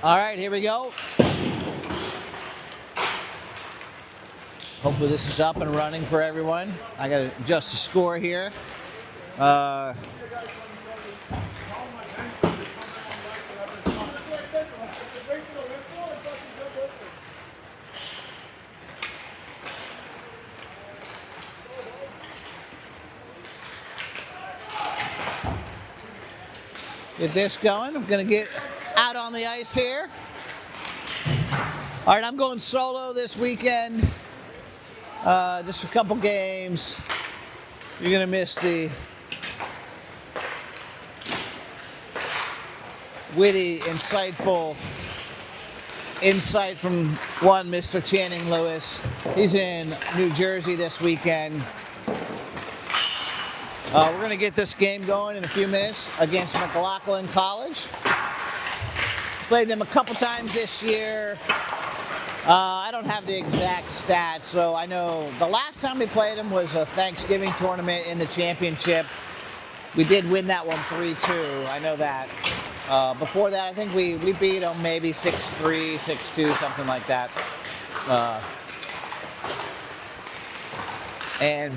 All right, here we go. Hopefully this is up and running for everyone. I got to adjust the score here. Get this going. I'm going to get out on the ice here. All right, I'm going solo this weekend. Just a couple games. You're going to miss the witty, insightful insight from one Mr. Channing Lewis. He's in New Jersey this weekend. We're going to get this game going in a few minutes against MacLachlan College. Played them a couple times this year. I don't have the exact stats, so I know the last time we played them was a Thanksgiving tournament in the championship. We did win that one 3-2. I know that. Before that, I think we beat them maybe 6-3, 6-2, something like that. And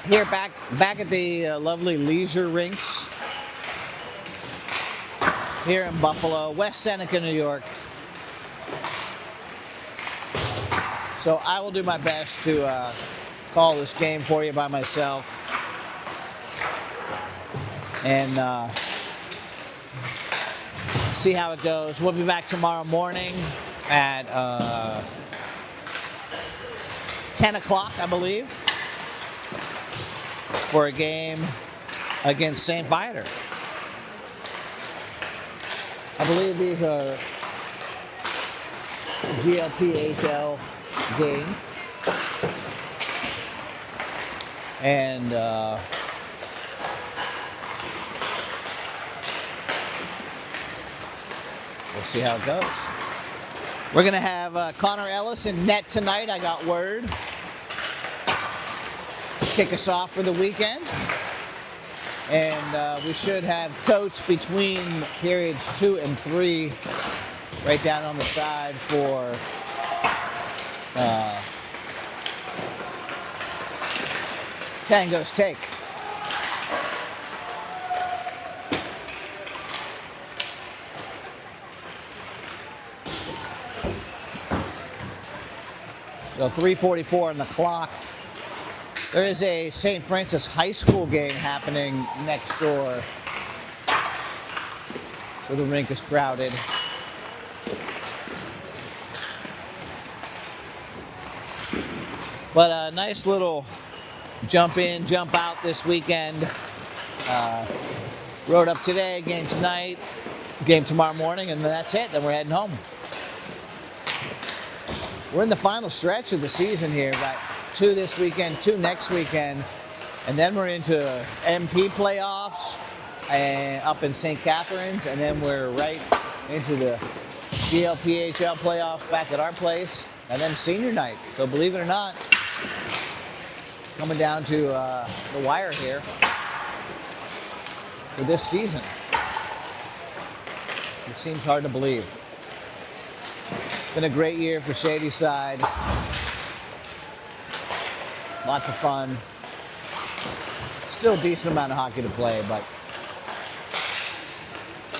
here back at the lovely Leisure Rinks here in Buffalo, West Seneca, New York. So I will do my best to call this game for you by myself. And see how it goes. We'll be back tomorrow morning at 10 o'clock, I believe, for a game against St. Viator. I believe these are GLPHL games. And we'll see how it goes. We're going to have Connor Ellis in net tonight, I got word, to kick us off for the weekend. And we should have Coach between periods 2 and 3 right down on the side for Tango's Take. So 3:44 on the clock. There is a St. Francis High School game happening next door. So the rink is crowded. But a nice little jump in, jump out this weekend. Rode up today, game tonight, game tomorrow morning, and that's it. Then we're heading home. We're in the final stretch of the season here. Got 2 this weekend, 2 next weekend, and then we're into MP playoffs and up in St. Catharines, and then we're right into the GLPHL playoff back at our place, and then senior night. So believe it or not, coming down to the wire here for this season. It seems hard to believe. Been a great year for Shadyside. Lots of fun. Still a decent amount of hockey to play, but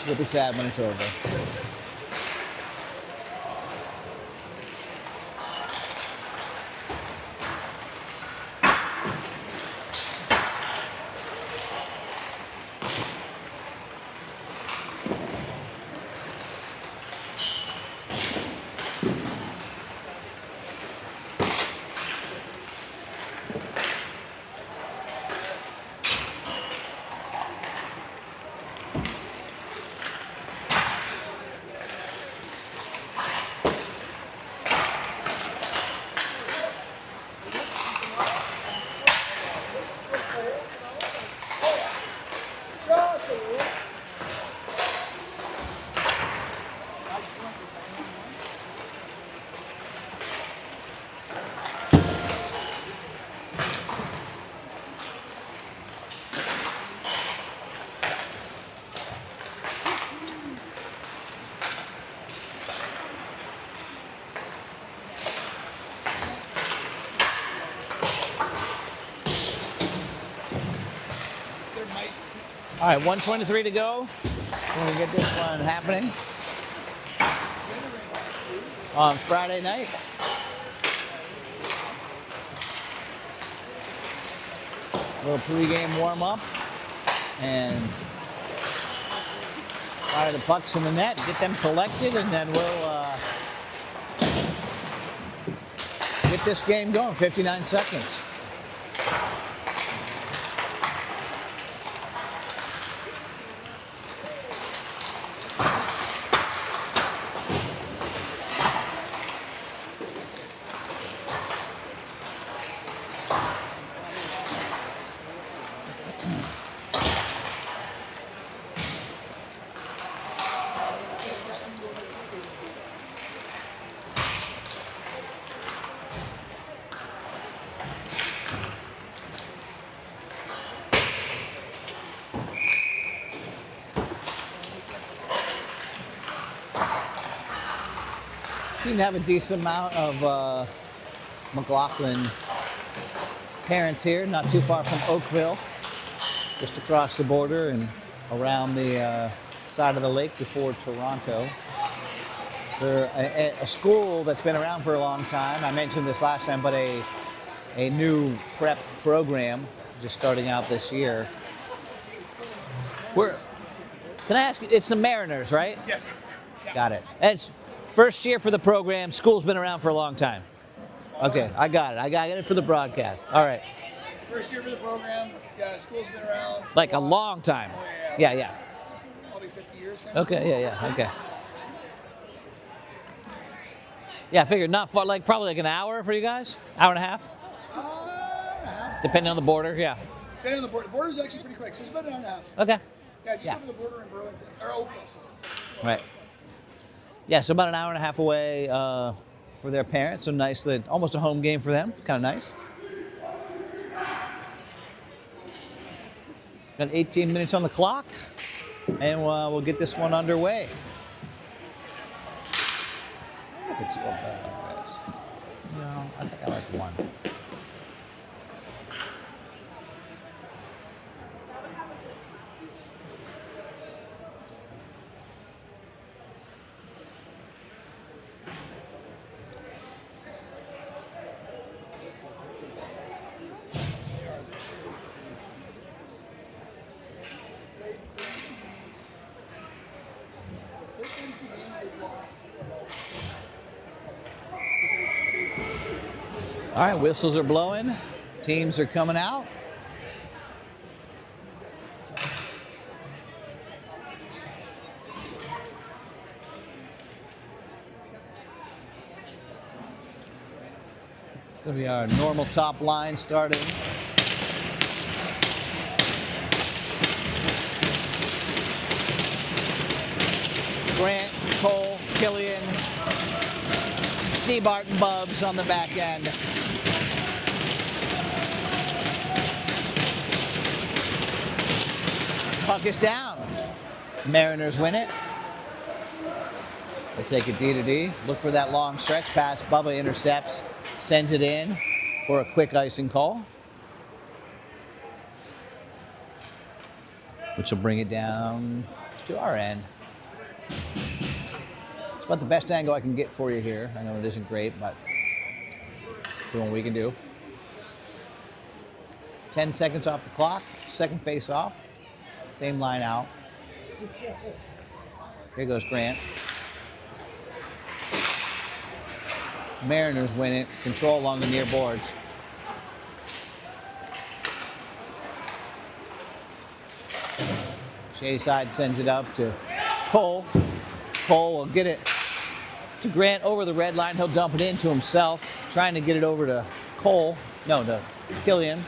we'll be sad when it's over. All right, 1:23 to go. We're gonna get this one happening on Friday night. A little pregame warm up and fire the pucks in the net, get them collected, and then we'll get this game going. 59 seconds. Seem to have a decent amount of MacLachlan parents here, not too far from Oakville, just across the border and around the side of the lake before Toronto. They're a school that's been around for a long time. I mentioned this last time, but a new prep program just starting out this year. Can I ask you, it's the Mariners, right? Yes. Yeah. Got it. It's first year for the program. School's been around for a long time. Okay, I got it. I got it for the broadcast. All right. First year for the program. Yeah, school's been around for Like a long time. Oh, Yeah. Probably 50 years. Kind of. Okay, yeah. Okay. Yeah, I figured not far, like probably like an hour for you guys? Hour and a half? Hour and a half. Depending on the border, yeah. Depending on the border. The border's actually pretty quick, so it's about an hour and a half. Okay. Yeah, just go to the border in Burlington, or Oakville. So. Right. Yeah, so about an hour and a half away for their parents. So nice that almost a home game for them. Kind of nice. Got 18 minutes on the clock, and we'll get this one underway. I wonder if it's so bad like this. No, I think I like one. All right, whistles are blowing. Teams are coming out. It's gonna be our normal top line starting. Grant, Cole, Killian, D-Bart, and Bubs on the back end. Puck is down. Mariners win it. We'll take it D to D. Look for that long stretch pass. Bubba intercepts, sends it in for a quick icing call, which will bring it down to our end. It's about the best angle I can get for you here. I know it isn't great, but doing what we can do. 10 seconds off the clock. Second face off. Same line out. Here goes Grant. Mariners win it. Control along the near boards. Shady side sends it up to Cole. Cole will get it to Grant over the red line. He'll dump it into himself, trying to get it over to Cole. No, to Killian.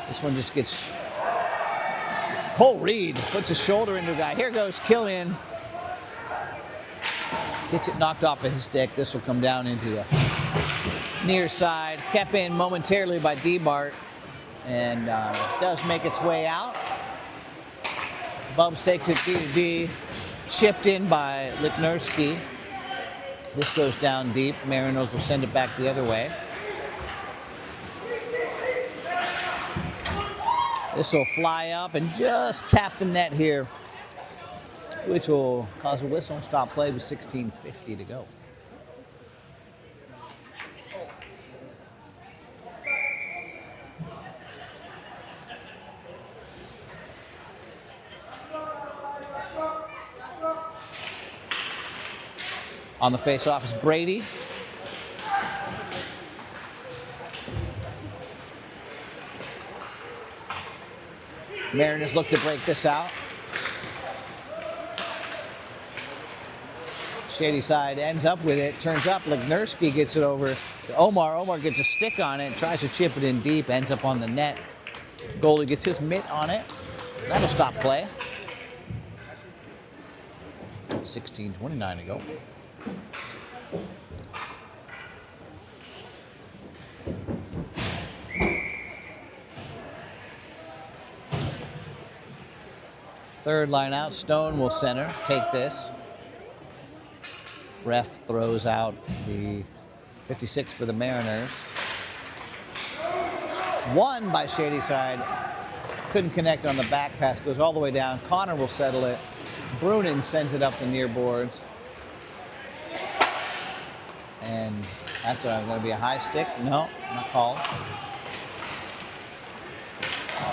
This one just gets... Cole Reed puts a shoulder into a guy. Here goes Killian. Gets it knocked off of his stick. This will come down into the near side. Kept in momentarily by D-Bart. And does make its way out. Bubs takes it D to D. Chipped in by Lichnerski. This goes down deep. Mariners will send it back the other way. This will fly up and just tap the net here, which will cause a whistle and stop play with 16:50 to go. On the face-off is Brady. Mariners look to break this out. Shady side ends up with it, turns up. Lignerski gets it over to Omar. Omar gets a stick on it, tries to chip it in deep, ends up on the net. Goalie gets his mitt on it. That'll stop play. 16:29 to go. Third line out, Stone will center, take this. Ref throws out the 56 for the Mariners. One by Shady side, couldn't connect on the back pass, goes all the way down. Connor will settle it. Brunin sends it up the near boards. And that's going to be a high stick. No, not called.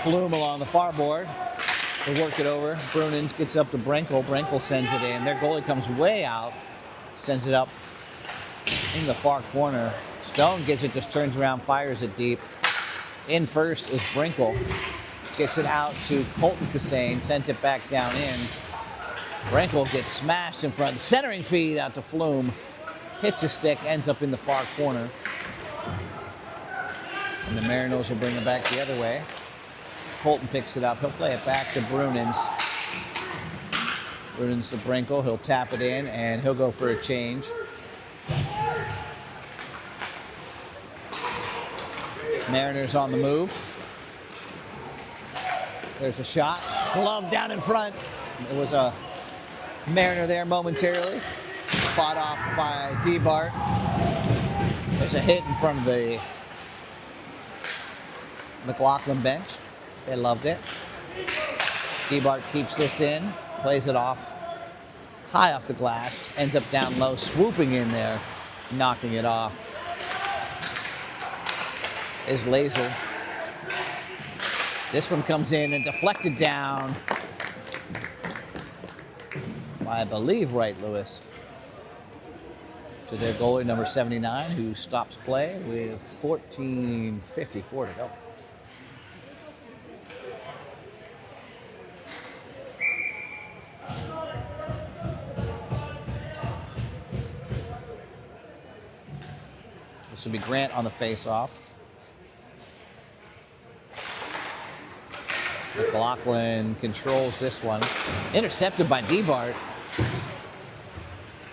Flume along the far board. They work it over. Brunin gets up to Brenkel. Brenkel sends it in. Their goalie comes way out. Sends it up in the far corner. Stone gets it, just turns around, fires it deep. In first is Brenkel. Gets it out to Colton Cassane. Sends it back down in. Brenkel gets smashed in front. Centering feed out to Flume. Hits a stick, ends up in the far corner. And the Mariners will bring it back the other way. Colton picks it up. He'll play it back to Brunins. Brunins to Brenkel. He'll tap it in, and he'll go for a change. Mariners on the move. There's a shot. Glove down in front. There was a Mariner there momentarily. Fought off by DeBart. There's a hit in front of the MacLachlan bench. They loved it. DeBart keeps this in, plays it off, high off the glass, ends up down low, swooping in there, knocking it off. Is Laser. This one comes in and deflected down by, I believe, Wright Lewis. To their goalie, number 79, who stops play with 14:54 to go. This will be Grant on the face-off. MacLachlan controls this one. Intercepted by DeBart.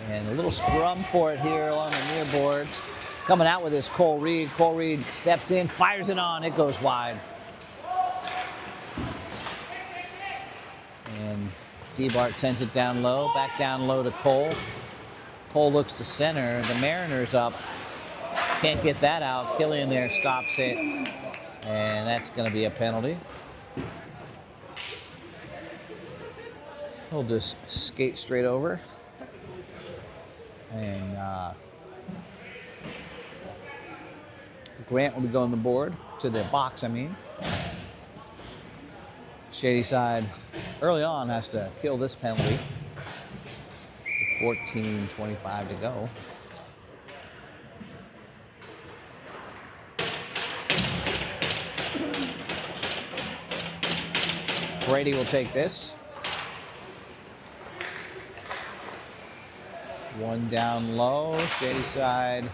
And a little scrum for it here along the near boards. Coming out with this Cole Reed. Cole Reed steps in, fires it on. It goes wide. And DeBart sends it down low. Back down low to Cole. Cole looks to center. The Mariners up. Can't get that out. Killian there stops it. And that's going to be a penalty. He'll just skate straight over. And Grant will be going the board, to the box, I mean. Shady side, early on, has to kill this penalty. 14:25 to go. Brady will take this. One down low, Shady side.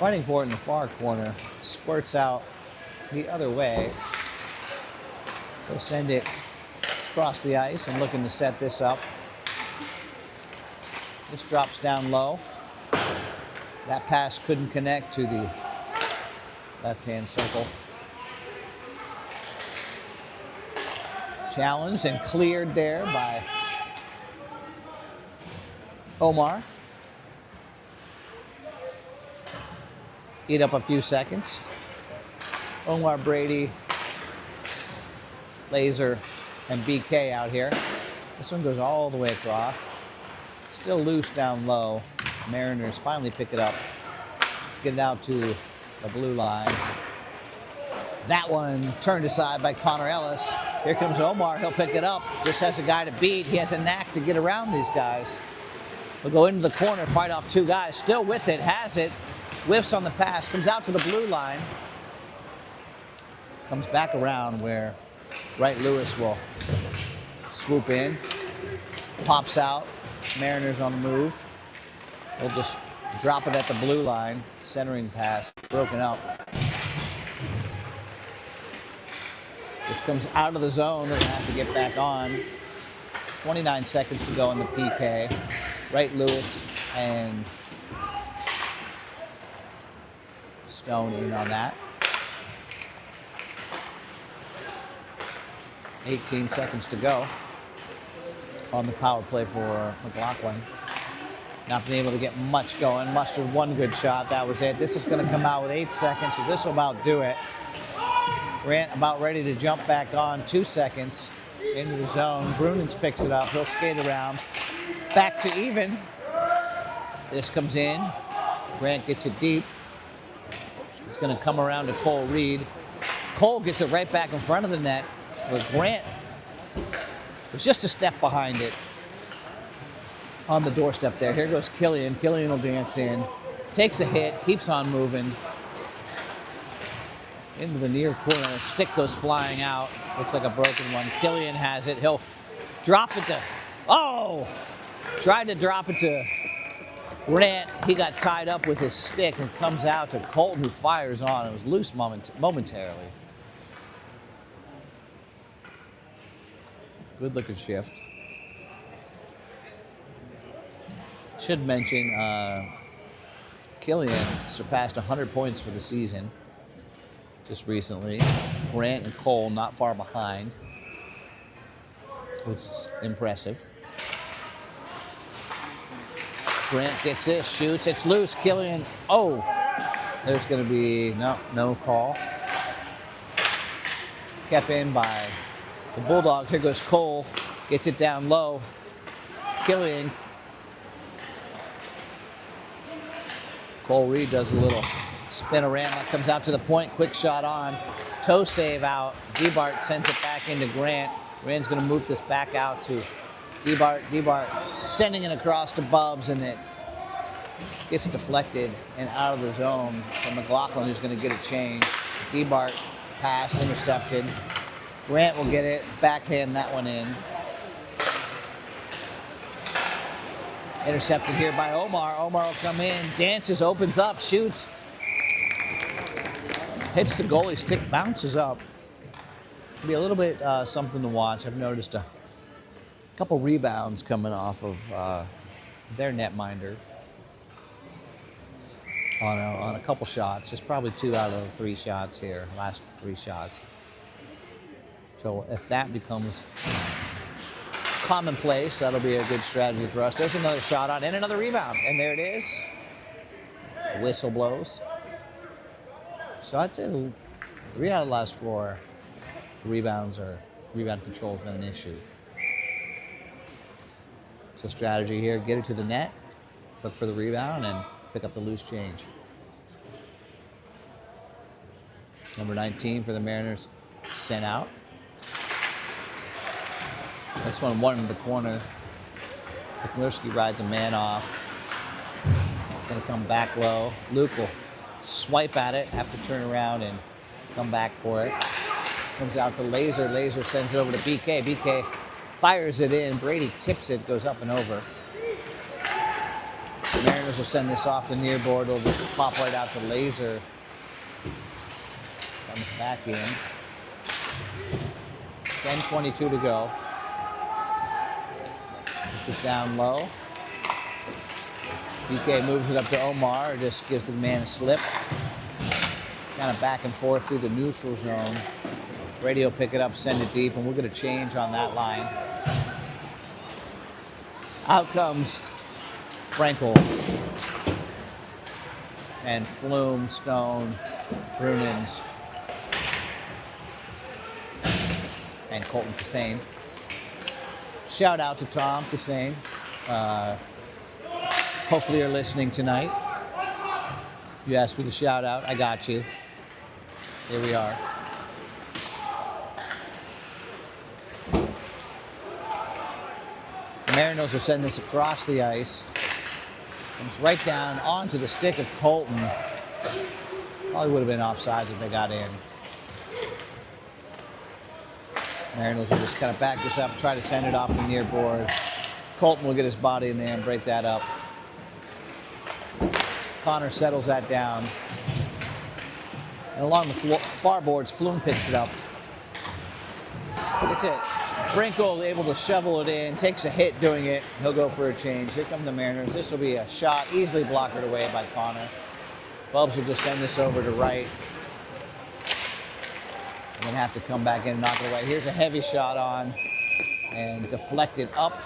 Fighting for it in the far corner. Squirts out the other way. They'll send it across the ice and looking to set this up. This drops down low. That pass couldn't connect to the left-hand circle. Challenged and cleared there by Omar. Eat up a few seconds. Omar, Brady, Laser, and BK out here. This one goes all the way across. Still loose down low. Mariners finally pick it up. Get it out to the blue line. That one turned aside by Connor Ellis. Here comes Omar. He'll pick it up. Just has a guy to beat. He has a knack to get around these guys. He'll go into the corner, fight off two guys. Still with it, has it. Whiffs on the pass. Comes out to the blue line. Comes back around where Wright Lewis will swoop in. Pops out. Mariners on the move. He'll just drop it at the blue line. Centering pass. Broken up. This comes out of the zone. They're going to have to get back on. 29 seconds to go in the PK. Wright Lewis and Stone in on that. 18 seconds to go on the power play for MacLachlan. Not been able to get much going. Mustered one good shot. That was it. This is going to come out with 8 seconds, so this will about do it. Grant about ready to jump back on. 2 seconds into the zone. Brunens picks it up. He'll skate around. Back to even. This comes in. Grant gets it deep. It's going to come around to Cole Reed. Cole gets it right back in front of the net. But Grant was just a step behind it on the doorstep there. Here goes Killian. Killian will dance in. Takes a hit. Keeps on moving. Into the near corner. Stick goes flying out. Looks like a broken one. Killian has it. He'll drop it to... Oh! Tried to drop it to Grant. He got tied up with his stick and comes out to Colton, who fires on. It was loose momentarily. Good looking shift. Should mention Killian surpassed 100 points for the season just recently. Grant and Cole not far behind, which is impressive. Grant gets this, shoots, it's loose. Killian, oh, there's going to be no call. Kept in by the Bulldog. Here goes Cole, gets it down low. Killian. Cole Reed does a little spinorama, comes out to the point, quick shot on. Toe save out. DeBart sends it back into Grant. Grant's going to move this back out to DeBart. DeBart sending it across to Bubs, and it gets deflected and out of the zone for MacLachlan, who's going to get a change. DeBart pass intercepted. Grant will get it, backhand that one in. Intercepted here by Omar. Omar will come in, dances, opens up, shoots. Hits the goalie stick, bounces up. It'll be a little bit something to watch. I've noticed a couple rebounds coming off of their netminder on a couple shots. Just probably 2 out of the 3 shots here, last 3 shots. So if that becomes commonplace, that'll be a good strategy for us. There's another shot on and another rebound, and there it is. The whistle blows. So I'd say 3 out of the last 4 rebound control has been an issue. So strategy here, get it to the net, look for the rebound, and pick up the loose change. Number 19 for the Mariners sent out. Next one in the corner. Miklerski rides a man off. It's going to come back low. Luke will swipe at it, have to turn around and come back for it. Comes out to Laser. Laser sends it over to BK. BK fires it in. Brady tips it, goes up and over. The Mariners will send this off the near board. It'll just pop right out to Laser. Comes back in. 10:22 to go. This is down low. BK moves it up to Omar, just gives the man a slip. Kind of back and forth through the neutral zone. Brady will pick it up, send it deep, and we'll get a change on that line. Out comes Frankel. And Flume, Stone, Brunens and Colton Cassane. Shout out to Tom Cassane. Hopefully you're listening tonight. You asked for the shout out. I got you. Here we are. The Mariners will send this across the ice. Comes right down onto the stick of Colton. Probably would have been offsides if they got in. Mariners will just kind of back this up, try to send it off the near board. Colton will get his body in there and break that up. Connor settles that down. And along the far boards, Flume picks it up. That's it. Brinkle able to shovel it in, takes a hit doing it. He'll go for a change. Here come the Mariners. This will be a shot, easily blocked away by Connor. Bubs will just send this over to right. And then have to come back in and knock it away. Here's a heavy shot on and deflected up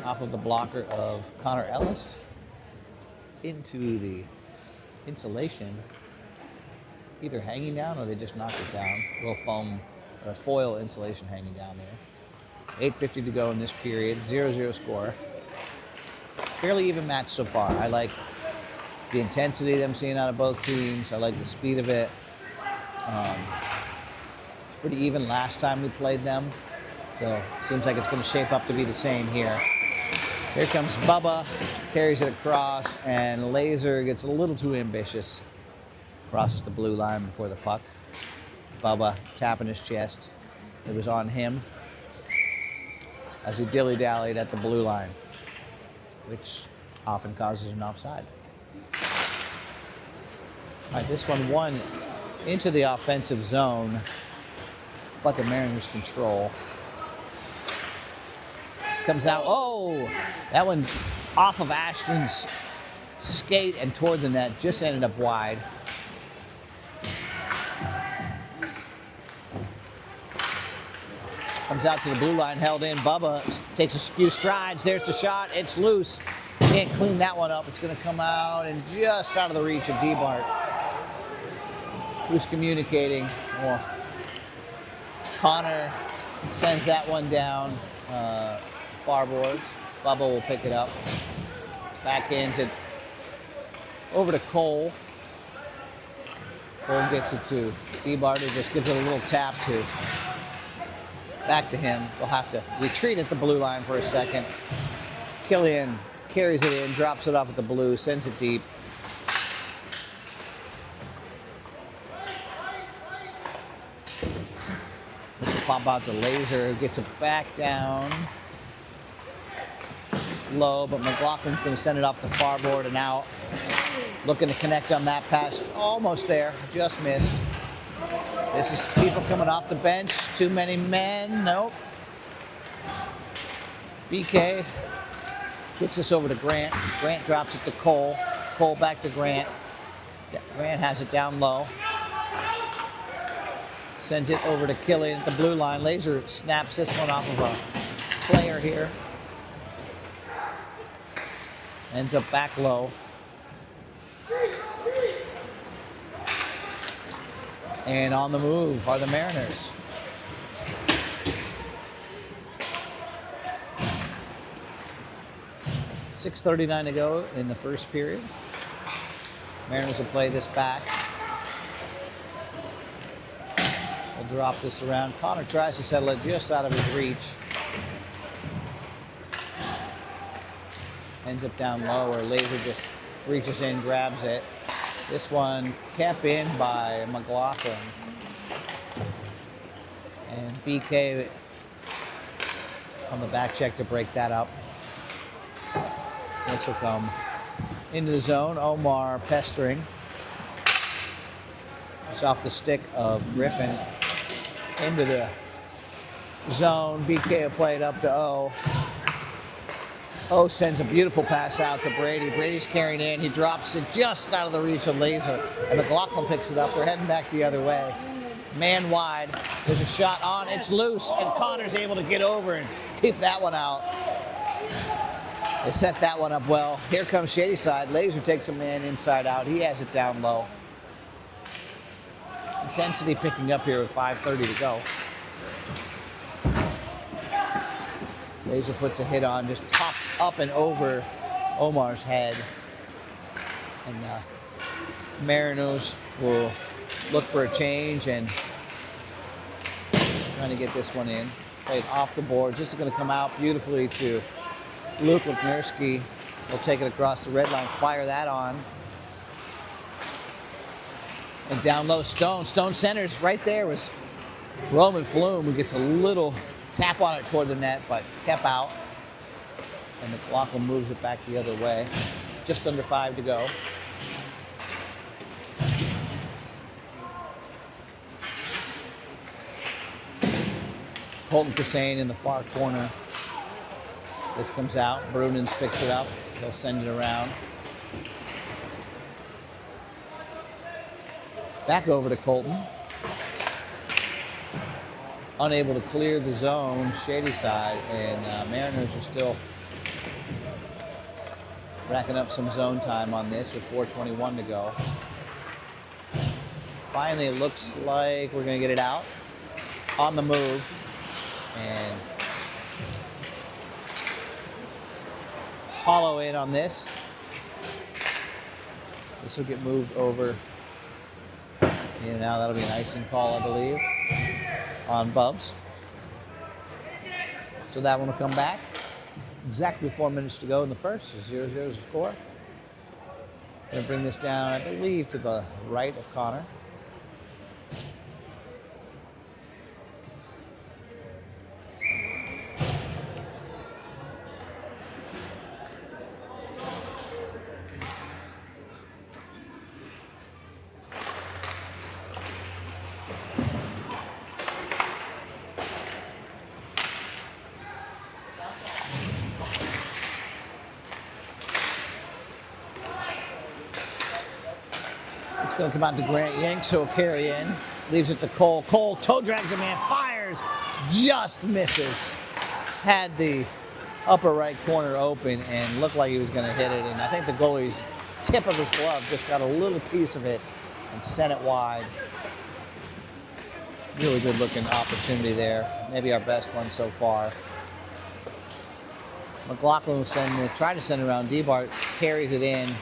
off of the blocker of Connor Ellis into the insulation. Either hanging down or they just knocked it down. A little foam or foil insulation hanging down there. 8:50 to go in this period. 0-0 score. Fairly even match so far. I like the intensity that I'm seeing out of both teams. I like the speed of it. It's pretty even last time we played them. So it seems like it's going to shape up to be the same here. Here comes Bubba, carries it across, and Laser gets a little too ambitious. Crosses the blue line before the puck. Bubba tapping his chest. It was on him as he dilly-dallied at the blue line, which often causes an offside. All right, this one won into the offensive zone, but the Mariners control. Comes out, oh, that one off of Ashton's skate and toward the net, just ended up wide. Comes out to the blue line, held in. Bubba takes a few strides. There's the shot. It's loose. Can't clean that one up. It's going to come out and just out of the reach of D-Bart, who's communicating. Well, Connor sends that one down far boards. Bubba will pick it up. Backhands it over to Cole. Cole gets it to D-Bart, who just gives it a little tap to. Back to him. They'll have to retreat at the blue line for a second. Killian carries it in, drops it off at the blue, sends it deep. This will pop out to Laser, who gets it back down low, but MacLachlan's going to send it off the far board and out. Looking to connect on that pass. Almost there, just missed. This is people coming off the bench. Too many men. Nope. BK gets this over to Grant. Grant drops it to Cole. Cole back to Grant. Grant has it down low. Sends it over to Killian at the blue line. Laser snaps this one off of a player here. Ends up back low. And on the move are the Mariners. .6:39 to go in the first period. Mariners will play this back. We'll drop this around. Connor tries to settle it just out of his reach. Ends up down low, where Laser just reaches in, grabs it. This one kept in by MacLachlan. And BK on the back check to break that up. This will come into the zone. Omar pestering. It's off the stick of Griffin into the zone. BK will play it up to O. O sends a beautiful pass out to Brady. Brady's carrying in. He drops it just out of the reach of Laser. And MacLachlan picks it up. They're heading back the other way. Man wide. There's a shot on. It's loose. And Connor's able to get over and keep that one out. They set that one up well. Here comes Shady Side. Laser takes a man inside out. He has it down low. Intensity picking up here with 5:30 to go. Laser puts a hit on, just pops up and over Omar's head. And Mariners will look for a change and trying to get this one in. Played off the board. This is going to come out beautifully to Luke Lipnurski. Will take it across the red line, fire that on. And down low, Stone. Stone centers right there was Roman Flume, who gets a little tap on it toward the net, but kept out. And MacLachlan moves it back the other way. Just under 5 to go. Colton Cassane in the far corner. This comes out. Brunens picks it up. They'll send it around. Back over to Colton. Unable to clear the zone, shady side, and Mariners are still racking up some zone time on this with 4:21 to go. Finally, it looks like we're going to get it out. On the move. And follow in on this. This will get moved over. And now that'll be an icing call, I believe, on Bubs. So that one will come back. Exactly 4 minutes to go in the first. 0-0 is the score. Going to bring this down, I believe, to the right of Connor. It's going to come out to Grant Yanks, who will carry in. Leaves it to Cole. Cole toe drags him in, fires, just misses. Had the upper right corner open and looked like he was going to hit it. And I think the goalie's tip of his glove just got a little piece of it and sent it wide. Really good looking opportunity there. Maybe our best one so far. MacLachlan will try to send it around. D-Bart carries it in.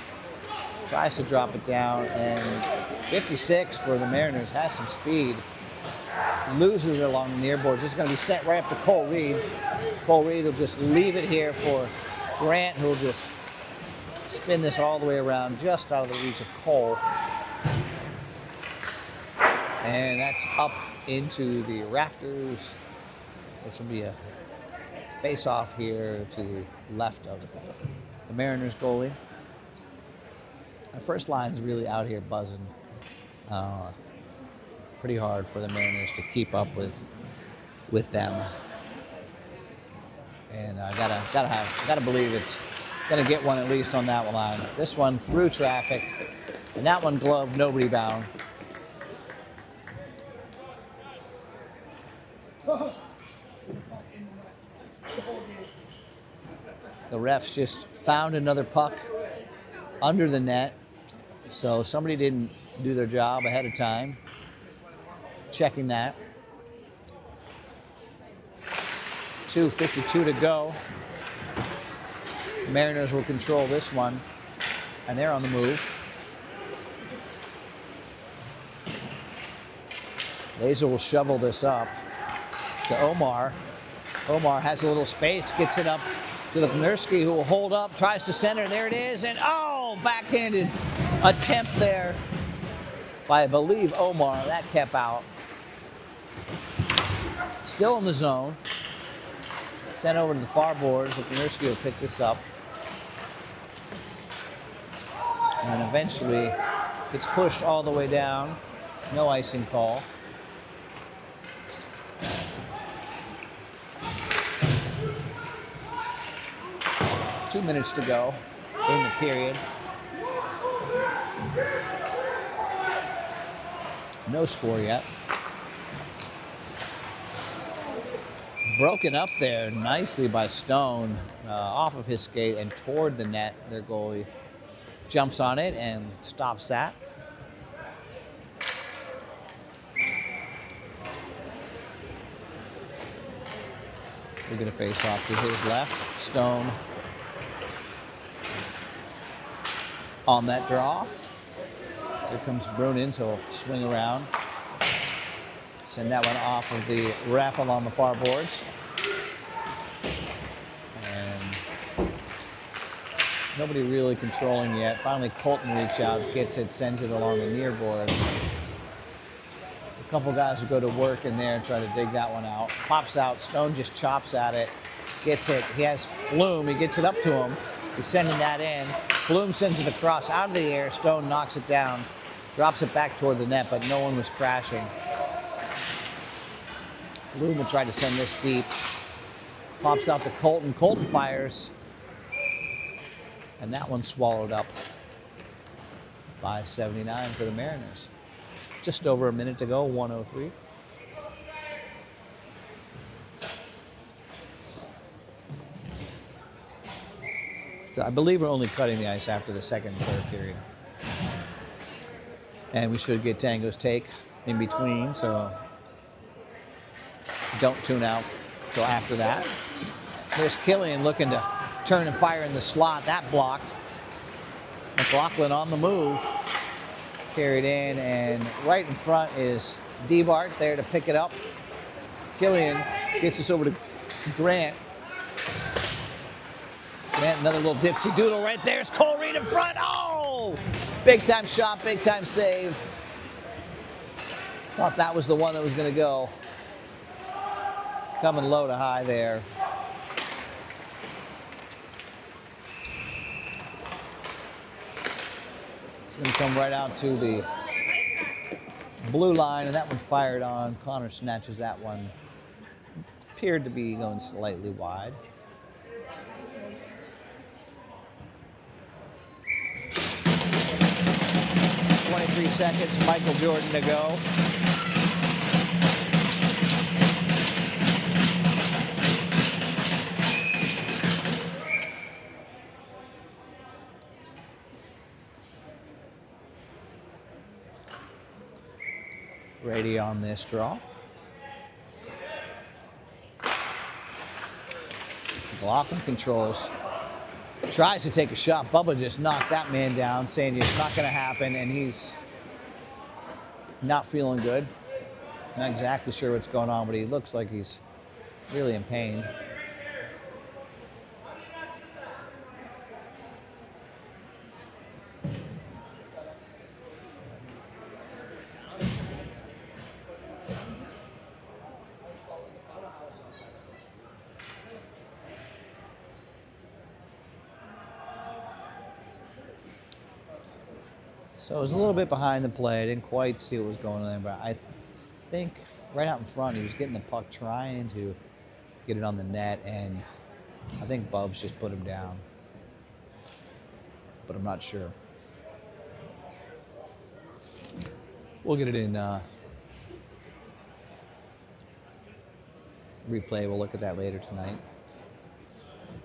Tries to drop it down, and 56 for the Mariners has some speed. Loses it along the near board. Just going to be sent right up to Cole Reed. Cole Reed will just leave it here for Grant, who will just spin this all the way around, just out of the reach of Cole. And that's up into the rafters, which will be a face-off here to the left of the Mariners goalie. The first line is really out here buzzing. Pretty hard for the Mariners to keep up with them. And I gotta believe it's gonna get one at least on that line. This one through traffic, and that one gloved, nobody bound. The refs just found another puck under the net. So somebody didn't do their job ahead of time. Checking that. 2:52 to go. Mariners will control this one, and they're on the move. Laser will shovel this up to Omar. Omar has a little space, gets it up to Lipnurski, who will hold up, tries to center. There it is, and oh, backhanded attempt there by, I believe, Omar. That kept out. Still in the zone. Sent over to the far boards. Lipnurski will pick this up. And eventually gets pushed all the way down. No icing call. Two minutes to go in the period. No score yet. Broken up there nicely by Stone, off of his skate and toward the net. Their goalie jumps on it and stops that. We're going to face off to his left. Stone on that draw. Here comes Brunin, so he'll swing around. Send that one off of the raffle on the far boards. And nobody really controlling yet. Finally, Colton reaches out, gets it, sends it along the near boards. A couple guys will go to work in there and try to dig that one out. Pops out, Stone just chops at it, gets it. He has Flume, he gets it up to him. He's sending that in. Flume sends it across out of the air. Stone knocks it down, drops it back toward the net, but no one was crashing. Flume will try to send this deep. Pops out to Colton. Colton fires. And that one's swallowed up by 79 for the Mariners. Just over a minute to go, 103. So I believe we're only cutting the ice after the second and third period. And we should get Tango's take in between, so don't tune out till after that. There's Killian looking to turn and fire in the slot. That blocked. MacLachlan on the move. Carried in, and right in front is DeBart there to pick it up. Killian gets us over to Grant. Grant, another little dipsy doodle right there. It's Cole Reed in front. Oh! Big time shot, big time save. Thought that was the one that was going to go. Coming low to high there. It's going to come right out to the blue line, and that one fired on. Connor snatches that one. Appeared to be going slightly wide. .23 seconds, Michael Jordan to go. Brady on this draw. MacLachlan controls. Tries to take a shot. Bubba just knocked that man down, saying it's not going to happen, and he's not feeling good. Not exactly sure what's going on, but he looks like he's really in pain. So it was a little bit behind the play. I didn't quite see what was going on there, but I think right out in front, he was getting the puck, trying to get it on the net, and I think Bubs just put him down. But I'm not sure. We'll get it in replay. We'll look at that later tonight.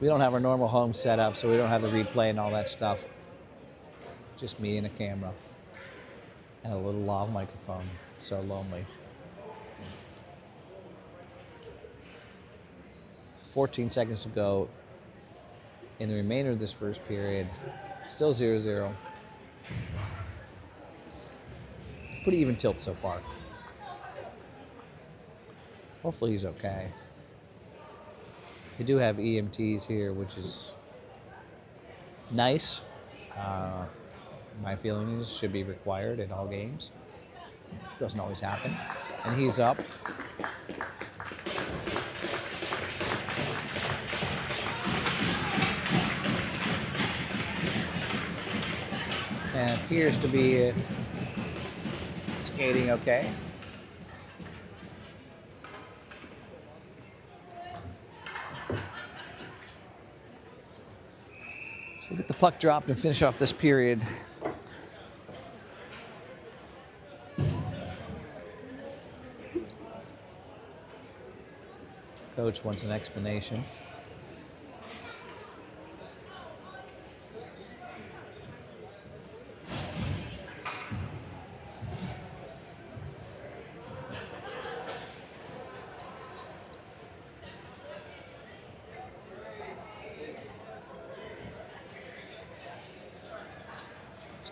We don't have our normal home setup, so we don't have the replay and all that stuff. Just me and a camera and a little lav microphone. So lonely. 14 seconds to go in the remainder of this first period. Still 0-0. Pretty even tilt so far. Hopefully he's okay. We do have EMTs here, which is nice. My feeling is should be required at all games. Doesn't always happen. And he's up. And appears to be skating okay. So we'll get the puck dropped and finish off this period. Coach wants an explanation.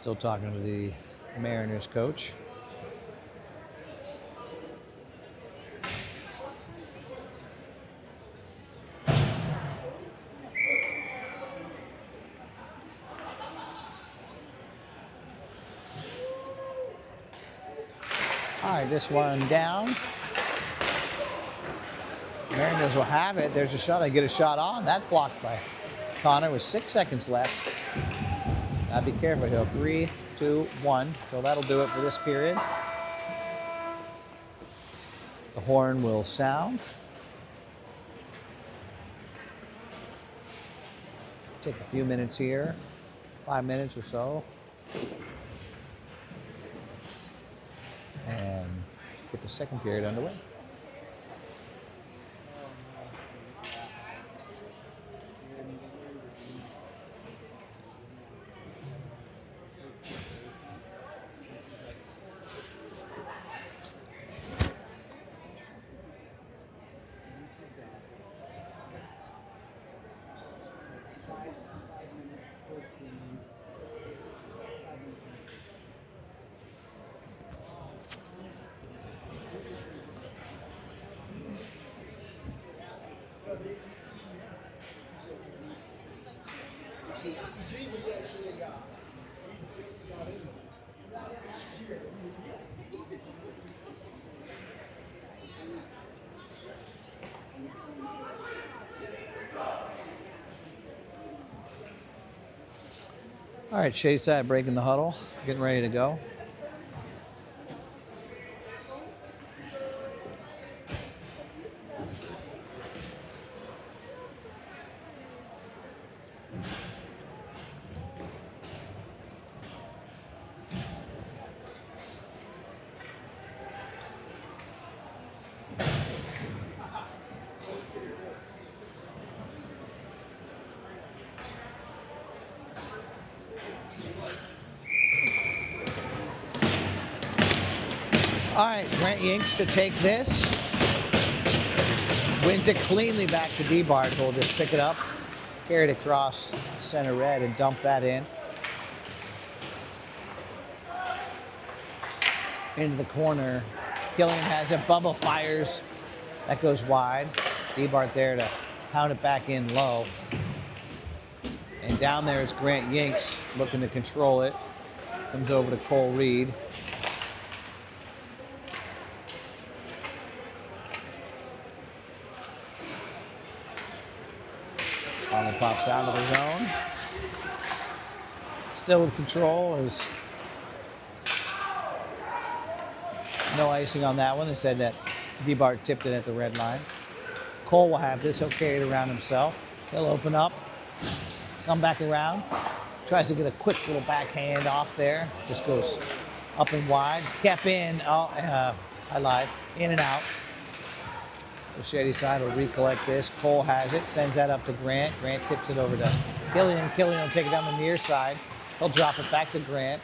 Still talking to the Mariners coach. All right, this one down. Mariners will have it. There's a shot. They get a shot on. That blocked by Connor with 6 seconds left. Now be careful here. 3, 2, 1. So that'll do it for this period. The horn will sound. Take a few minutes here. 5 minutes or so. And get the second period underway. All right, shade side breaking the huddle, getting ready to go. All right, Grant Yinks to take this. Wins it cleanly back to D-Bart, who will just pick it up, carry it across center red, and dump that in. Into the corner. Killian has it. Bubba fires. That goes wide. D-Bart there to pound it back in low. And down there is Grant Yinks looking to control it. Comes over to Cole Reed. Finally pops out of the zone. Still with control. Is no icing on that one. They said that D-Bart tipped it at the red line. Cole will have this. He'll carry it around himself. He'll open up, come back around. Tries to get a quick little backhand off there. Just goes up and wide. Kept in. Oh, I lied. In and out. The shady side will recollect this. Cole has it, sends that up to Grant. Grant tips it over to Killian. Killian will take it down the near side. He'll drop it back to Grant.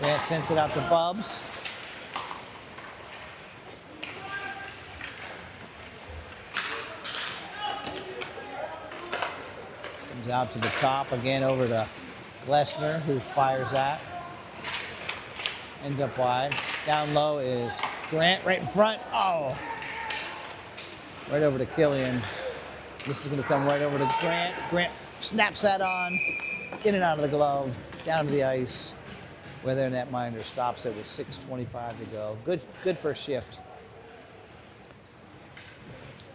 Grant sends it out to Bubs. Comes out to the top again over to Glessner, who fires that. Ends up wide. Down low is Grant right in front. Oh! Right over to Killian. This is going to come right over to Grant. Grant snaps that on, in and out of the glove, down to the ice, where their netminder stops it with 6:25 to go. Good first shift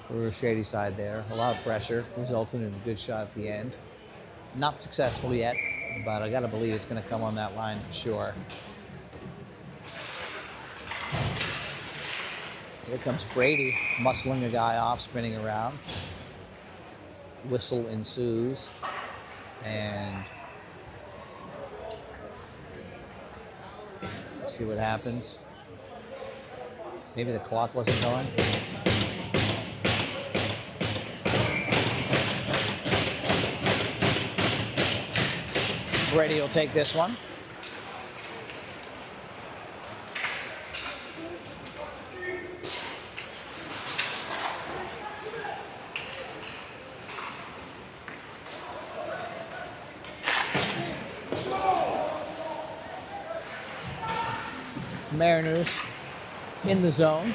for shady side there. A lot of pressure, resulting in a good shot at the end. Not successful yet, but I got to believe it's going to come on that line for sure. Here comes Brady, muscling a guy off, spinning around. Whistle ensues. And let's see what happens. Maybe the clock wasn't going. Brady will take this one. Mariners in the zone.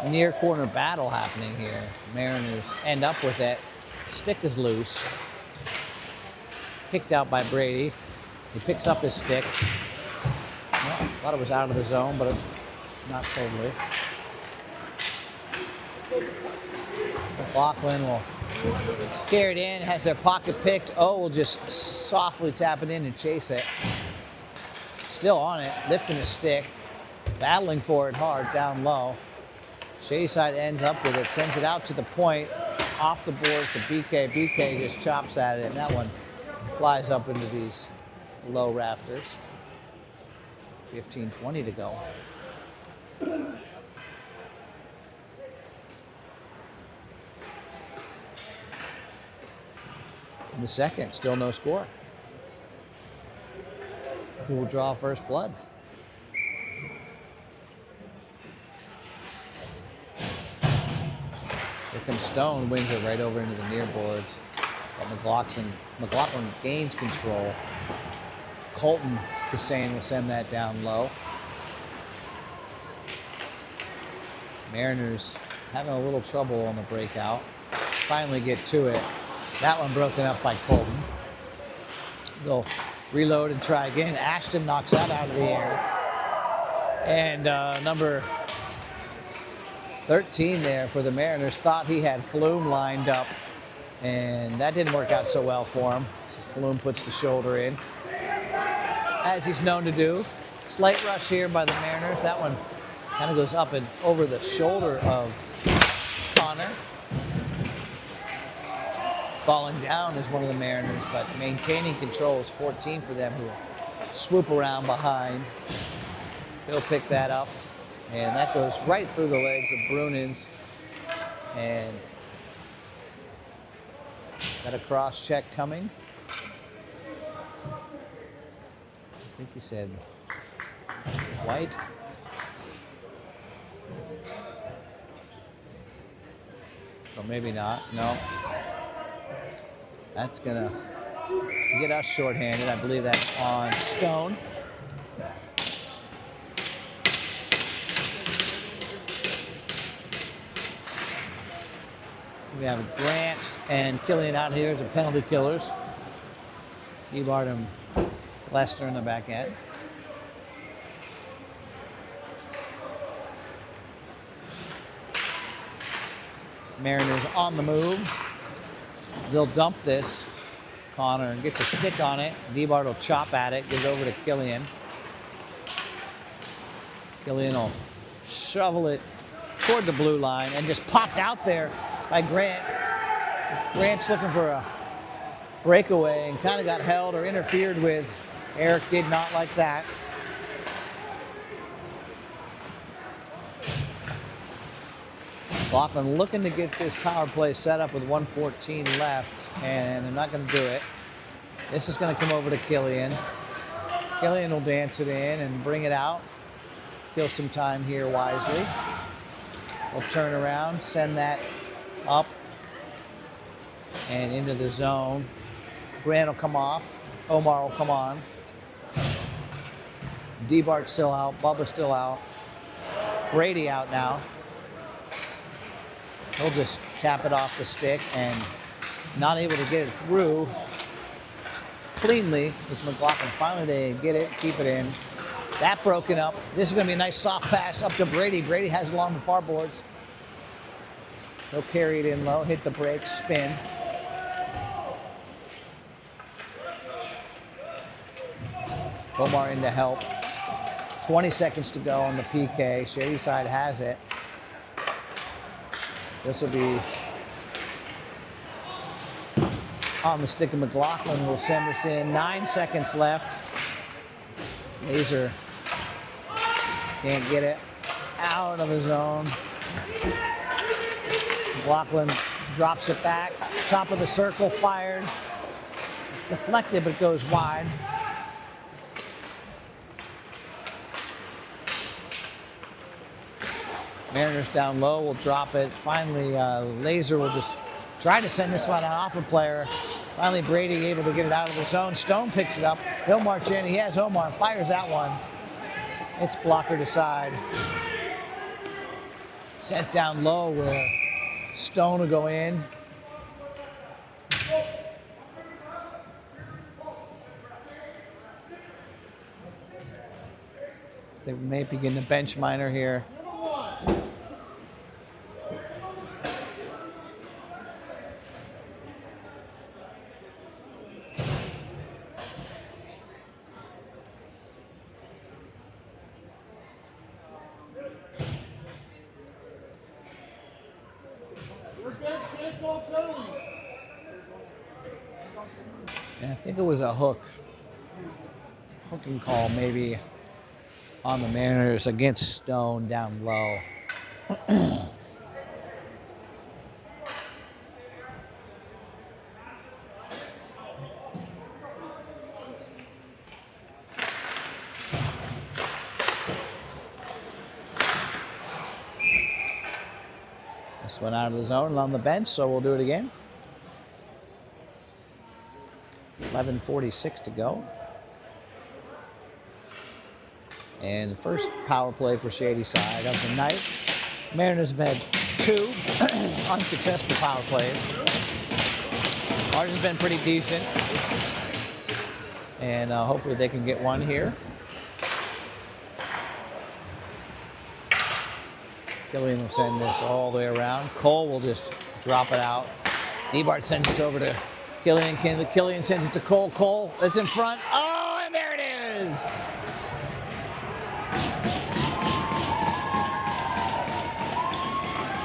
Near corner battle happening here. Mariners end up with it. Stick is loose. Kicked out by Brady. He picks up his stick. Well, thought it was out of the zone, but not totally. MacLachlan will carry it in, has their pocket picked. O will just softly tap it in and chase it. Still on it, lifting his stick, battling for it hard down low. Shadyside ends up with it, sends it out to the point, off the boards to BK. BK just chops at it, and that one flies up into these low rafters. 15-20 to go. In the second, still no score. Who will draw first blood? Here comes Stone, wins it right over into the near boards. But MacLachlan gains control. Colton Kassane will send that down low. Mariners having a little trouble on the breakout. Finally get to it. That one broken up by Colton. They'll reload and try again. Ashton knocks that out of the air. And number 13 there for the Mariners thought he had Flume lined up, and that didn't work out so well for him. Flume puts the shoulder in, as he's known to do. Slight rush here by the Mariners. That one kind of goes up and over the shoulder of Connor. Falling down is one of the Mariners, but maintaining control is 14 for them, who swoop around behind. He'll pick that up, and that goes right through the legs of Brunins. And got a cross check coming. I think he said White. Or maybe not, no. That's gonna get us shorthanded. I believe that's on Stone. We have Grant and Killian out here as the penalty killers. Ebart and Lester in the back end. Mariners on the move. They'll dump this. Connor gets a stick on it. Ebart will chop at it, gives over to Killian. Killian will shovel it toward the blue line and just popped out there by Grant. Grant's looking for a breakaway and kind of got held or interfered with. Eric did not like that. MacLachlan looking to get this power play set up with 1:14 left, and they're not going to do it. This is going to come over to Killian. Killian will dance it in and bring it out. Kill some time here wisely. We'll turn around, send that up and into the zone. Grant will come off. Omar will come on. Debart's still out. Bubba's still out. Brady out now. He'll just tap it off the stick and not able to get it through cleanly. This MacLachlan, finally they get it, keep it in. That broken up. This is going to be a nice soft pass up to Brady. Brady has it along the far boards. He'll carry it in low, hit the brakes, spin. Omar in to help. 20 seconds to go on the PK. Shadyside has it. This will be on the stick of MacLachlan. We'll send this in. 9 seconds left. Laser can't get it out of the zone. MacLachlan drops it back. Top of the circle, fired. Deflected, but goes wide. Mariners down low will drop it. Finally, Laser will just try to send this one off a player. Finally, Brady able to get it out of the zone. Stone picks it up. He'll march in. He has Omar. Fires that one. It's blocker to side. Set down low where Stone will go in. They may begin the bench minor here. And I think it was a hooking call maybe on the Mariners against Stone down low. This went out of the zone and on the bench, so we'll do it again. 11:46 to go. And the first power play for Shady Side of the night. Mariners have had 2 unsuccessful power plays. Ours has been pretty decent. And hopefully they can get one here. Killian will send this all the way around. Cole will just drop it out. DeBart sends it over to Killian. Killian sends it to Cole. Cole, it's in front. Oh, and there it is.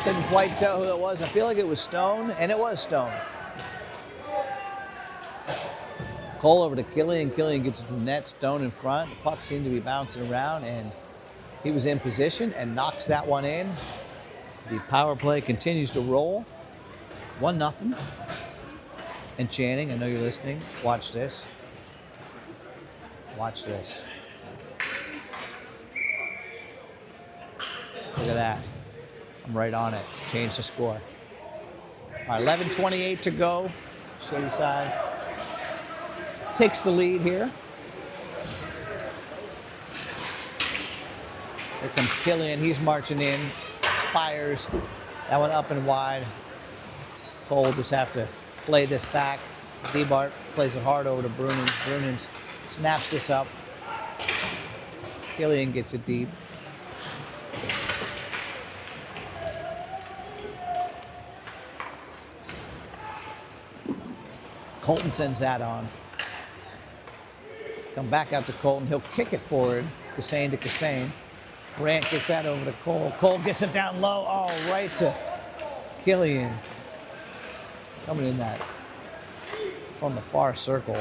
Couldn't quite tell who it was. I feel like it was Stone, and it was Stone. Cole over to Killian. Killian gets it to the net. Stone in front. The puck seemed to be bouncing around, and he was in position and knocks that one in. The power play continues to roll. 1-0. And Channing, I know you're listening. Watch this. Watch this. Look at that. I'm right on it. Change the score. All right, 11:28 to go. Shady Side takes the lead here. Here comes Killian. He's marching in. Fires. That one up and wide. Cole will just have to play this back. DeBart plays it hard over to Brunin. Brunin snaps this up. Killian gets it deep. Colton sends that on. Come back out to Colton. He'll kick it forward. Kassane to Kassane. Brandt gets that over to Cole. Cole gets it down low. Oh, right to Killian. Coming in that from the far circle.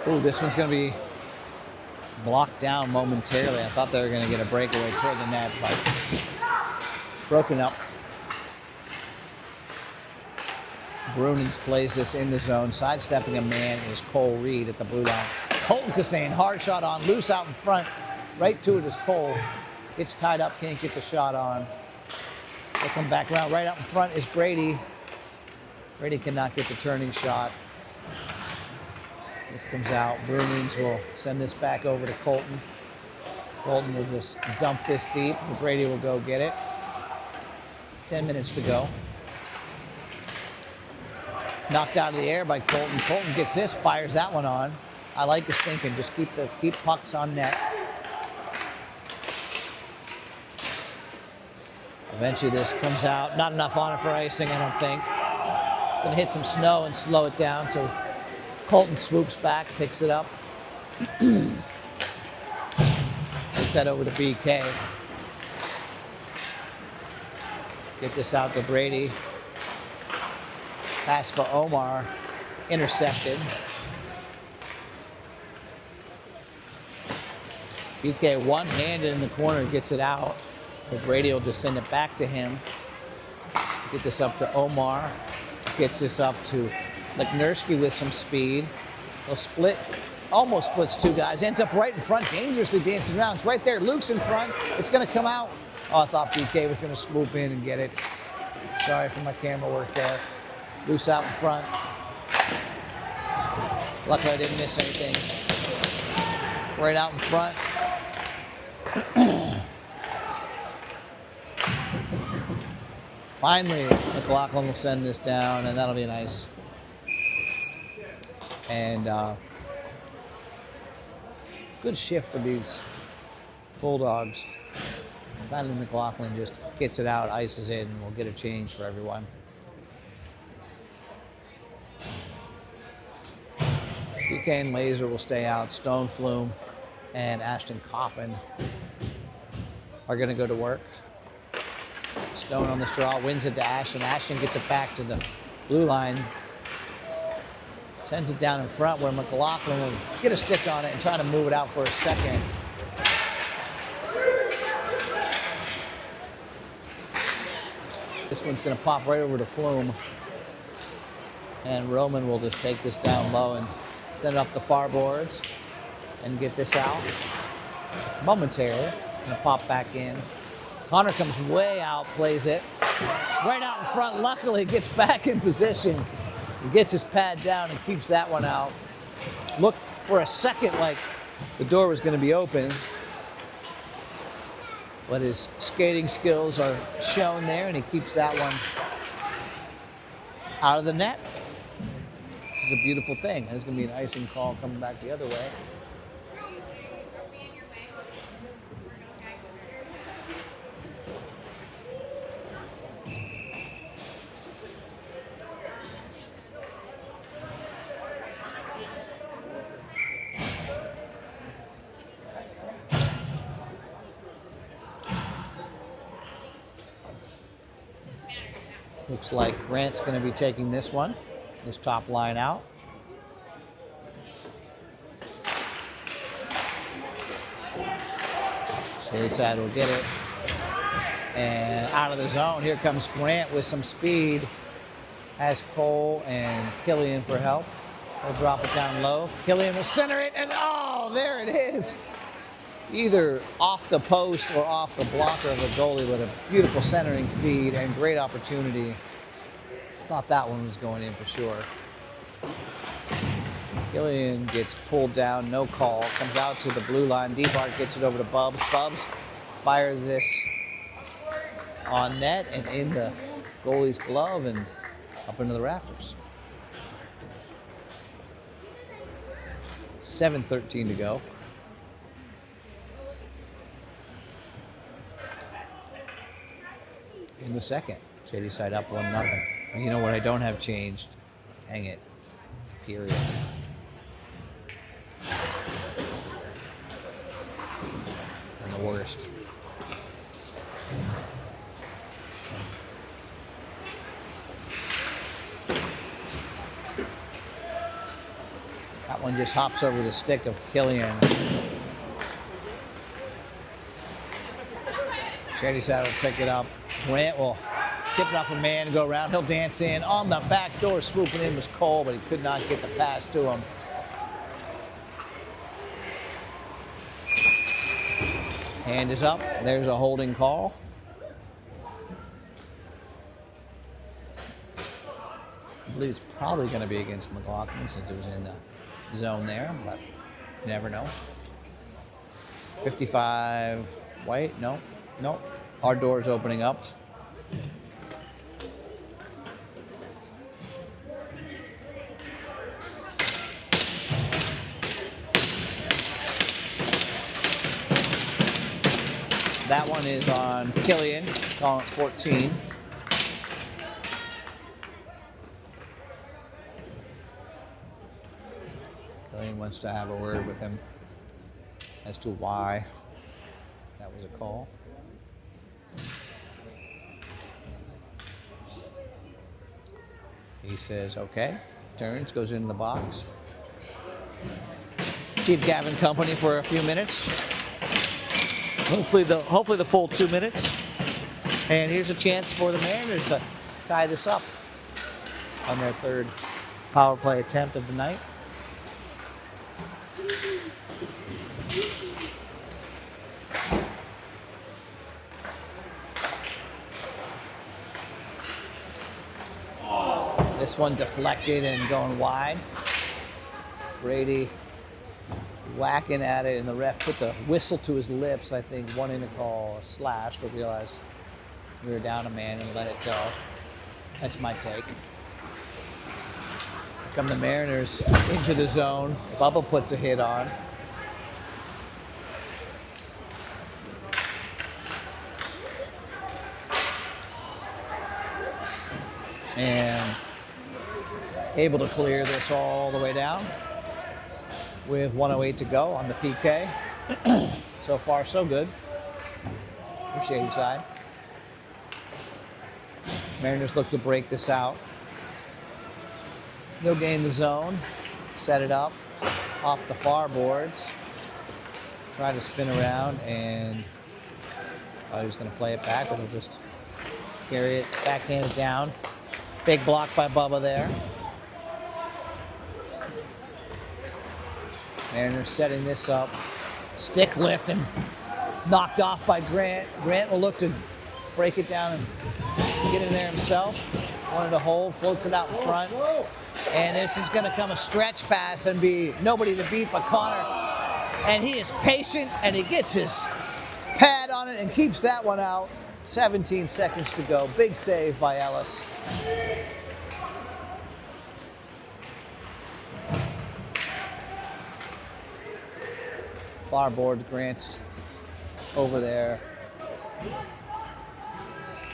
Ooh, this one's going to be blocked down momentarily. I thought they were going to get a breakaway toward the net, but broken up. Brunins plays this in the zone. Sidestepping a man is Cole Reed at the blue line. Colton Kassane, hard shot on, loose out in front. Right to it is Cole. Gets tied up, can't get the shot on. They come back around. Right out in front is Brady. Brady cannot get the turning shot. This comes out. Brunins will send this back over to Colton. Colton will just dump this deep. Brady will go get it. 10 minutes to go. Knocked out of the air by Colton. Colton gets this, fires that one on. I like his thinking. Just keep pucks on net. Eventually this comes out. Not enough on it for icing, I don't think. Gonna hit some snow and slow it down, so Colton swoops back, picks it up. Gets that over to BK. Get this out to Brady. Pass for Omar. Intercepted. BK one-handed in the corner, gets it out. But Brady will just send it back to him. Get this up to Omar. Gets this up to Leknerski with some speed. He'll split, almost splits 2 guys. Ends up right in front, dangerously dancing around. It's right there. Luke's in front. It's going to come out. Oh, I thought BK was going to swoop in and get it. Sorry for my camera work there. Loose out in front. Luckily I didn't miss anything. Right out in front. Finally, MacLachlan will send this down, and that'll be nice. And good shift for these Bulldogs. Finally, MacLachlan just gets it out, ices it, and we'll get a change for everyone. PK and Laser will stay out. Stone Flume and Ashton Coffin are going to go to work. Stone on the straw, wins it to Ashton. Ashton gets it back to the blue line. Sends it down in front where MacLachlan will get a stick on it and try to move it out for a second. This one's going to pop right over to Flume. And Roman will just take this down low and send it up the far boards and get this out. Momentarily. Going to pop back in. Connor comes way out, plays it. Right out in front, luckily gets back in position. He gets his pad down and keeps that one out. Looked for a second like the door was going to be open. But his skating skills are shown there, and he keeps that one out of the net. Which is a beautiful thing. There's going to be an icing call coming back the other way. Looks like Grant's going to be taking this one, this top line out. Shadyside will get it. And out of the zone, here comes Grant with some speed. Has Cole and Killian for help. He'll drop it down low. Killian will center it, and oh, there it is. Either off the post or off the blocker of the goalie with a beautiful centering feed and great opportunity. Thought that one was going in for sure. Killian gets pulled down, no call. Comes out to the blue line. D-Bart gets it over to Bubs. Bubs fires this on net and in the goalie's glove and up into the rafters. 7:13 to go. In the second, Shadyside up 1-0. And you know what I don't have changed? Hang it. Period. And the worst. That one just hops over the stick of Killian. Shadyside will pick it up. Grant will tip it off a man and go around. He'll dance in. On the back door, swooping in was Cole, but he could not get the pass to him. Hand is up. There's a holding call. I believe it's probably going to be against MacLachlan since it was in the zone there, but you never know. 55 white. No. Nope. Our door's opening up. That one is on Killian, calling it 14. Killian wants to have a word with him as to why that was a call. He says, okay, turns, goes into the box. Keep Gavin company for a few minutes. Hopefully the full 2 minutes. And here's a chance for the Mariners to tie this up on their third power play attempt of the night. This one deflected and going wide. Brady whacking at it, and the ref put the whistle to his lips, I think, wanting to call a slash, but realized we were down a man and let it go. That's my take. Here come the Mariners into the zone. Bubba puts a hit on. And able to clear this all the way down with 1:08 to go on the PK. So far, so good for Shadyside. Mariners look to break this out. They'll gain the zone, set it up off the far boards, try to spin around, and he was going to play it back, but he'll just carry it, backhand it down. Big block by Bubba there. Mariners setting this up. Stick lift and knocked off by Grant. Grant will look to break it down and get in there himself. Wanted to hold, floats it out in front. And this is going to come a stretch pass and be nobody to beat but Connor. And he is patient, and he gets his pad on it and keeps that one out. 17 seconds to go. Big save by Ellis. Far board, Grant's over there.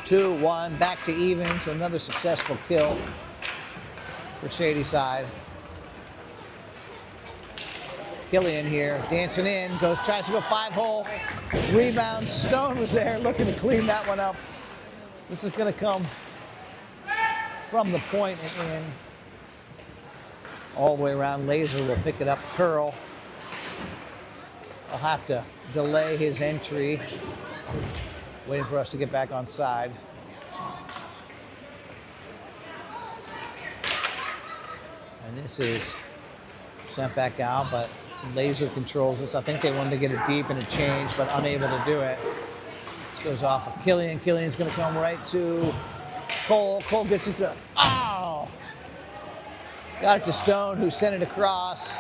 2-1, back to even, so another successful kill for Shadyside. Killian here, dancing in, tries to go 5-hole, rebound. Stone was there looking to clean that one up. This is going to come from the point and in. All the way around. Laser will pick it up. Curl. I'll have to delay his entry. Waiting for us to get back on side. And this is sent back out, but Laser controls this. I think they wanted to get it deep and a change, but unable to do it. This goes off of Killian. Killian's going to come right to Cole. Cole gets it to, oh! Got it to Stone, who sent it across.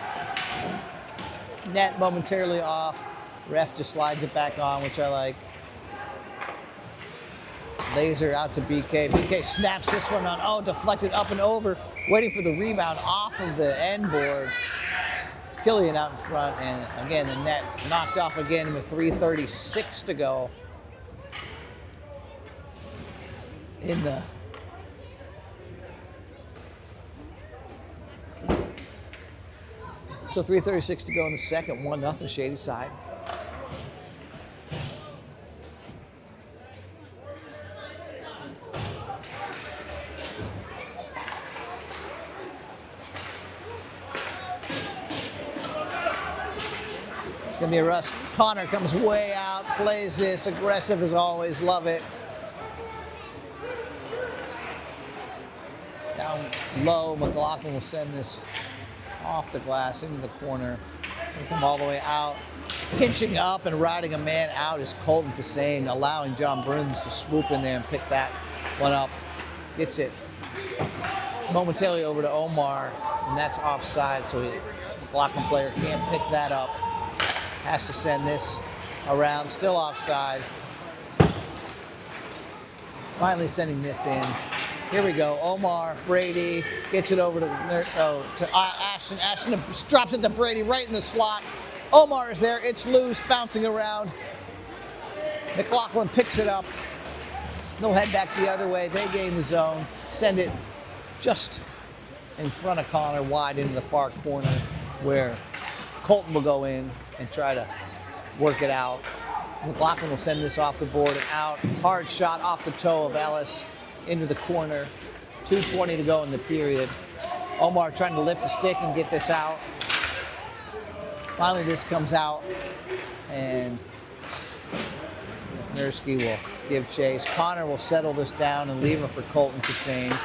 Net momentarily off. Ref just slides it back on, which I like. Laser out to BK. BK snaps this one on. Oh, deflected up and over. Waiting for the rebound off of the end board. Killian out in front, and again, the net knocked off again with 3:36 to go in the So 3:36 to go in the second, 1-0 Shadyside. It's gonna be a rush. Connor comes way out, plays this, aggressive as always, love it. Down low, MacLachlan will send this off the glass into the corner. He'll come all the way out. Pinching up and riding a man out is Colton Cassane, allowing John Bruns to swoop in there and pick that one up. Gets it momentarily over to Omar, and that's offside, so the MacLachlan player can't pick that up. Has to send this around, still offside. Finally sending this in. Here we go. Omar, Brady gets it over to Ashton. Ashton drops it to Brady right in the slot. Omar is there. It's loose, bouncing around. MacLachlan picks it up. They'll head back the other way. They gain the zone. Send it just in front of Connor, wide into the far corner, where Colton will go in and try to work it out. MacLachlan will send this off the board and out. Hard shot off the toe of Ellis into the corner. 2:20 to go in the period. Omar trying to lift the stick and get this out. Finally, this comes out, and Nursky will give chase. Connor will settle this down and leave it for Colton Cassane.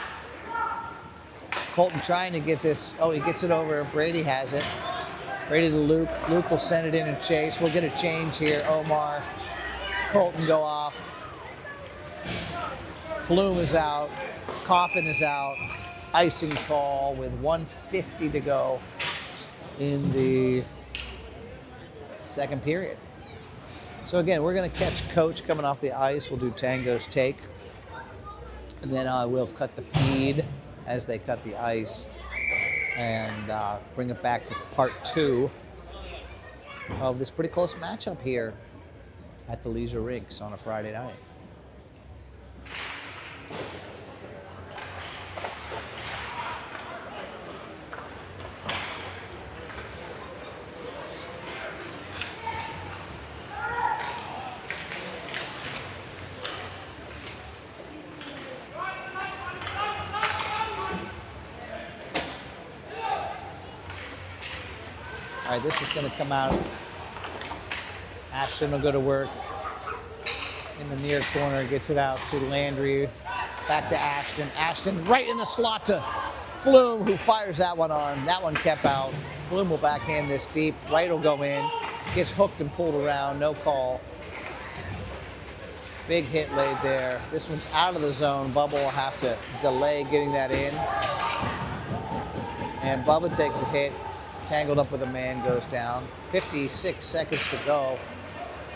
Colton trying to get this. Oh, he gets it over. Brady has it. Brady to Luke. Luke will send it in and chase. We'll get a change here. Omar, Colton go off. Flume is out. Coffin is out. icing call with 1:50 to go in the second period. So again, we're going to catch Coach coming off the ice. We'll do Tango's take. And then we'll cut the feed as they cut the ice and bring it back for part 2 of this pretty close matchup here at the Leisure Rinks on a Friday night. All right, this is going to come out. Ashton will go to work in the near corner, gets it out to Landry, back to Ashton. Ashton right in the slot to Flume, who fires that one on. That one kept out. Flume will backhand this deep. Right will go in. Gets hooked and pulled around. No call. Big hit laid there. This one's out of the zone. Bubba will have to delay getting that in. And Bubba takes a hit. Tangled up with a man, goes down. 56 seconds to go.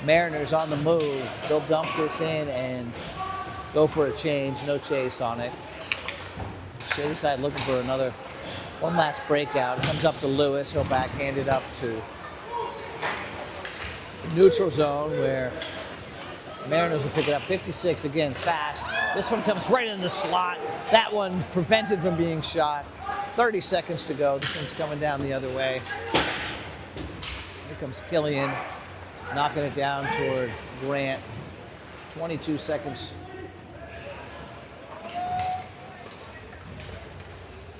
Mariners on the move. They'll dump this in and go for a change. No chase on it. Shady side looking for one last breakout. Comes up to Lewis. He'll backhand it up to the neutral zone where Mariners will pick it up. 56 again, fast. This one comes right in the slot. That one prevented from being shot. 30 seconds to go. This one's coming down the other way. Here comes Killian, knocking it down toward Grant. 22 seconds.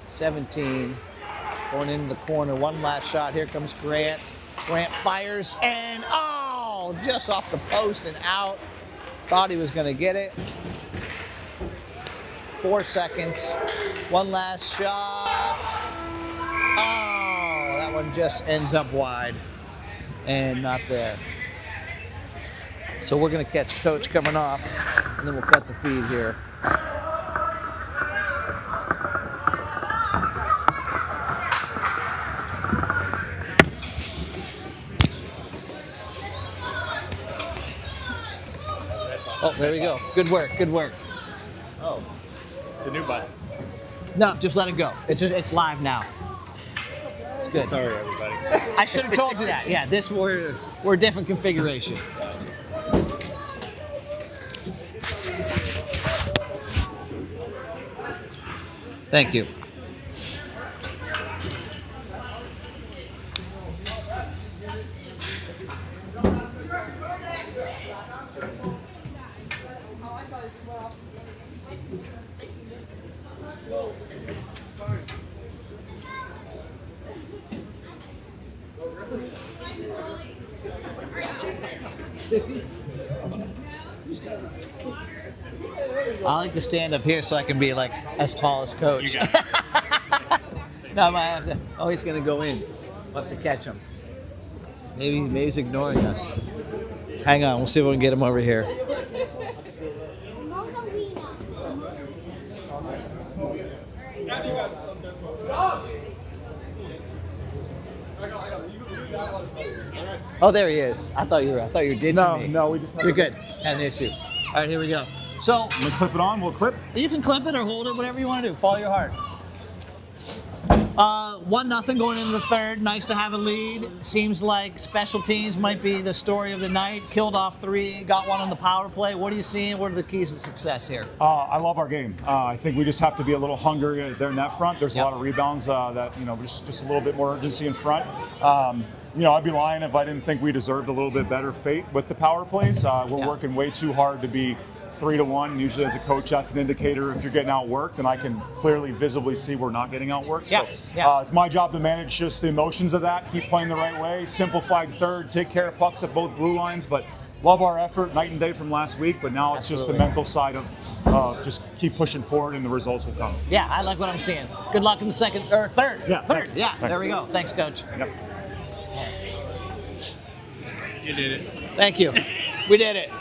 17. Going into the corner. One last shot. Here comes Grant. Grant fires and just off the post and out. Thought he was going to get it. 4 seconds. One last shot. Oh, that one just ends up wide and not there. So we're going to catch Coach coming off, and then we'll cut the feed here. Oh, there we go. Good work. Good work. Oh, it's a new button. No, just let it go. It's live now. It's good. Sorry, everybody. I should have told you that. Yeah, we're a different configuration. Thank you. I like to stand up here so I can be like as tall as Coach. You got it. No, I might have to. Oh, he's going to go in. We'll have to catch him. Maybe he's ignoring us. Hang on, we'll see if we can get him over here. Oh, there he is. I thought you were ditching me. No, we just. You're good. Had an issue. All right, here we go. So I'm gonna clip it on. We'll clip. you can clip it or hold it, whatever you want to do. Follow your heart. 1-0 going into the third. Nice to have a lead. Seems like special teams might be the story of the night. Killed off 3, got 1 on the power play. What are you seeing? What are the keys to success here? I love our game. I think we just have to be a little hungrier there in that front. There's Yep. a lot of rebounds that just a little bit more urgency in front. I'd be lying if I didn't think we deserved a little bit better fate with the power plays. We're Yeah. working way too hard to be 3-1. Usually as a coach, that's an indicator if you're getting outworked, and I can clearly visibly see we're not getting outworked. Yeah, So yeah. it's my job to manage just the emotions of that, keep playing the right way, simplified third, take care of pucks at both blue lines, but love our effort night and day from last week, but now it's just the Absolutely. mental side of just keep pushing forward and the results will come. Yeah, I like what I'm seeing. Good luck in the second or third. Yeah, third. thanks. Yeah, Thanks. there we go. Thanks, Coach. Yep. You did it. Thank you. We did it.